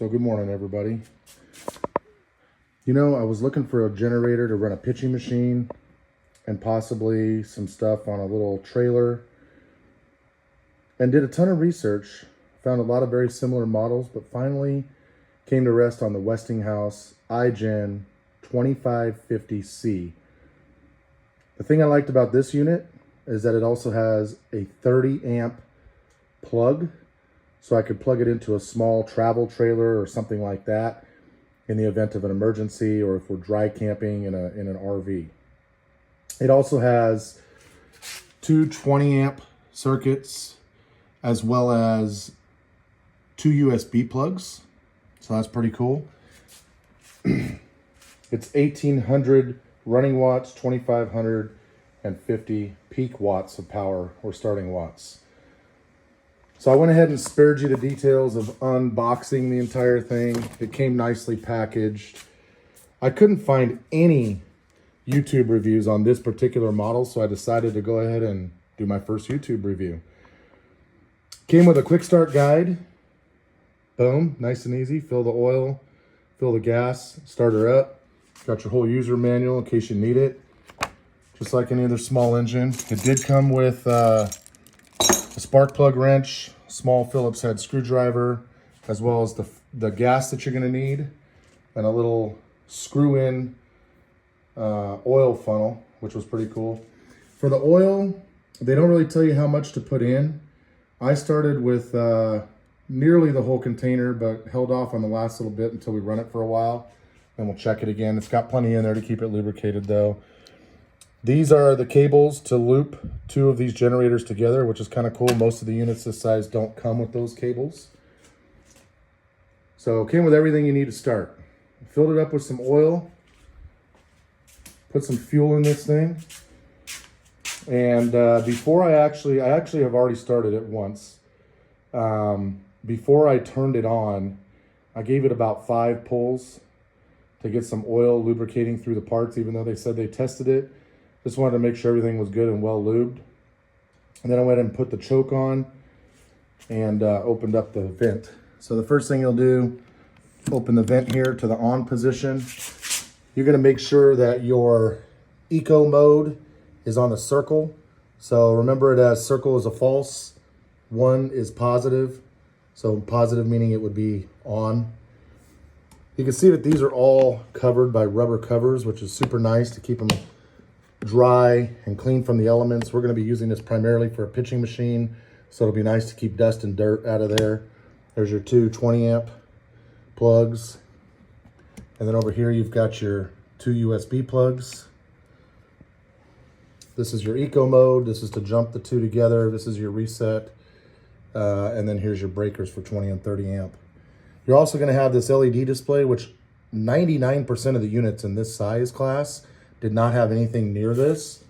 So good morning, everybody. You know, I was looking for a generator to run a pitching machine and possibly some stuff on a little trailer, and did a ton of research, found a lot of very similar models, but finally came to rest on the Westinghouse iGen2550c. The thing I liked about this unit is that it also has a 30 amp plug, so I could plug it into a small travel trailer or something like that in the event of an emergency, or if we're dry camping in an RV. It also has two 20 amp circuits as well as two USB plugs, so that's pretty cool. It's 1800 running watts, 2550 peak watts of power, or starting watts. So I went ahead and spared you the details of unboxing the entire thing. It came nicely packaged. I couldn't find any YouTube reviews on this particular model, so I decided to go ahead and do my first YouTube review. Came with a quick start guide. Boom, nice and easy. Fill the oil, fill the gas, start her up. Got your whole user manual in case you need it. Just like any other small engine. It did come with a spark plug wrench, small Phillips head screwdriver, as well as the gas that you're going to need, and a little screw-in oil funnel, which was pretty cool. For the oil, they don't really tell you how much to put in. I started with nearly the whole container, but held off on the last little bit until we run it for a while, and we'll check it again. It's got plenty in there to keep it lubricated though. These are the cables to loop two of these generators together, which is kind of cool. Most of the units this size don't come with those cables. So it came with everything you need to start. Filled it up with some oil, put some fuel in this thing. And before I actually have already started it once. Before I turned it on, I gave it about 5 pulls to get some oil lubricating through the parts, even though they said they tested it. Just wanted to make sure everything was good and well lubed. And then I went and put the choke on and opened up the vent. So the first thing you'll do, open the vent here to the on position. You're gonna make sure that your eco mode is on the circle. So remember, it has circle is a false, 1 is positive. So positive meaning it would be on. You can see that these are all covered by rubber covers, which is super nice to keep them dry and clean from the elements. We're going to be using this primarily for a pitching machine, so it'll be nice to keep dust and dirt out of there. There's your two 20 amp plugs. And then over here you've got your two USB plugs. This is your eco mode. This is to jump the two together. This is your reset. And then here's your breakers for 20 and 30 amp. You're also going to have this LED display, which 99% of the units in this size class did not have anything near this.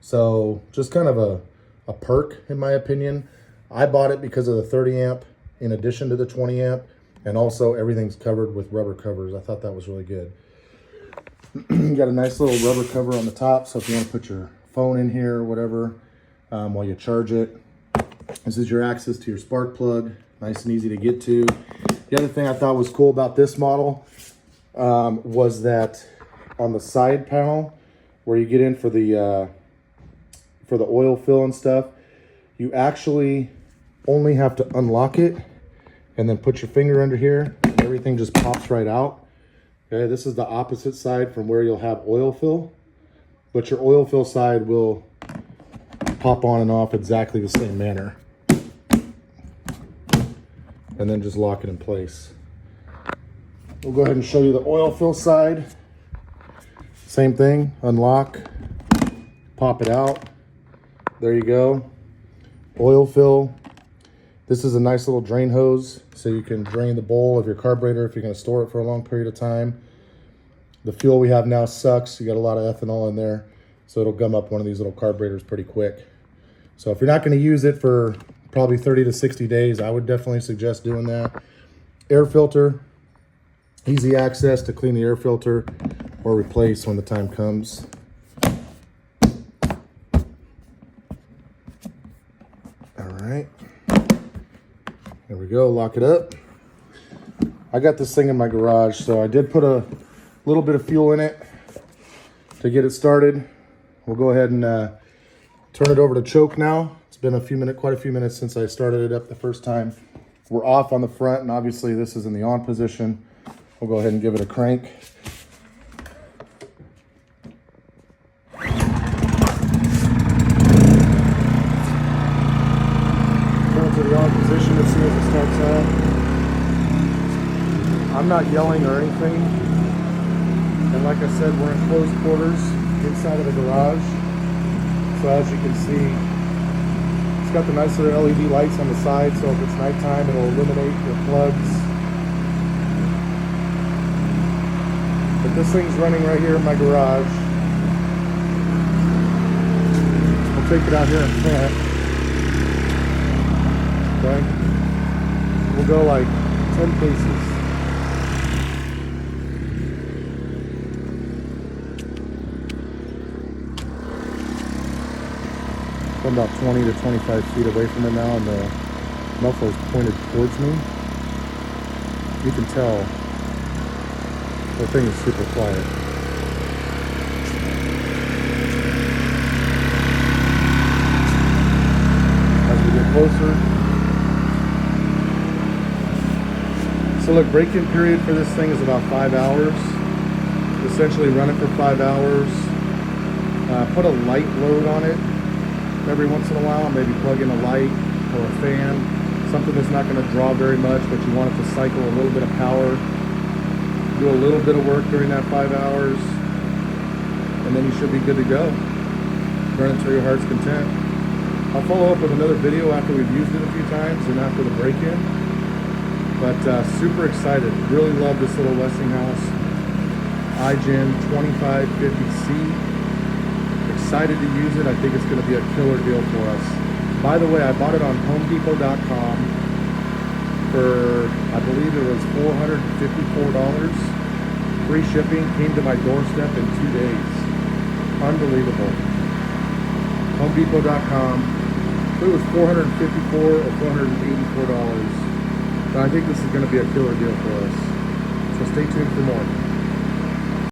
So just kind of a perk, in my opinion. I bought it because of the 30 amp in addition to the 20 amp, and also everything's covered with rubber covers. I thought that was really good. You got a nice little rubber cover on the top, so if you want to put your phone in here or whatever while you charge it. This is your access to your spark plug, nice and easy to get to. The other thing I thought was cool about this model was that on the side panel where you get in for the oil fill and stuff, you actually only have to unlock it and then put your finger under here and everything just pops right out. Okay, this is the opposite side from where you'll have oil fill, but your oil fill side will pop on and off exactly the same manner. And then just lock it in place. We'll go ahead and show you the oil fill side. Same thing, unlock, pop it out. There you go. Oil fill. This is a nice little drain hose, so you can drain the bowl of your carburetor if you're going to store it for a long period of time. The fuel we have now sucks. You got a lot of ethanol in there, so it'll gum up one of these little carburetors pretty quick. So if you're not going to use it for probably 30 to 60 days, I would definitely suggest doing that. Air filter, easy access to clean the air filter or replace when the time comes. All right, there we go, lock it up. I got this thing in my garage, so I did put a little bit of fuel in it to get it started. We'll go ahead and turn it over to choke now. It's been quite a few minutes since I started it up the first time. We're off on the front, and obviously this is in the on position. We'll go ahead and give it a crank. Turn it to the on position as soon as it starts up. I'm not yelling or anything. And like I said, we're in closed quarters inside of the garage. So as you can see, it's got the nice little LED lights on the side, so if it's nighttime, it'll illuminate your plugs. But this thing's running right here in my garage. We'll take it out here in front. Okay? We'll go like 10 paces. I'm about 20 to 25 feet away from it now, and the muffler's pointed towards me. You can tell the thing is super quiet. As we get closer. So look, break-in period for this thing is about 5 hours. Essentially run it for 5 hours. Put a light load on it every once in a while, maybe plug in a light or a fan, something that's not going to draw very much, but you want it to cycle a little bit of power. Do a little bit of work during that 5 hours, and then you should be good to go. Run it to your heart's content. I'll follow up with another video after we've used it a few times and after the break-in. But super excited. Really love this little Westinghouse iGen2550c. Excited to use it. I think it's going to be a killer deal for us. By the way, I bought it on homedepot.com for, I believe it was $454. Free shipping, came to my doorstep in 2 days. Unbelievable. homedepot.com. It was $454 or $484. But I think this is going to be a killer deal for us. So stay tuned for more.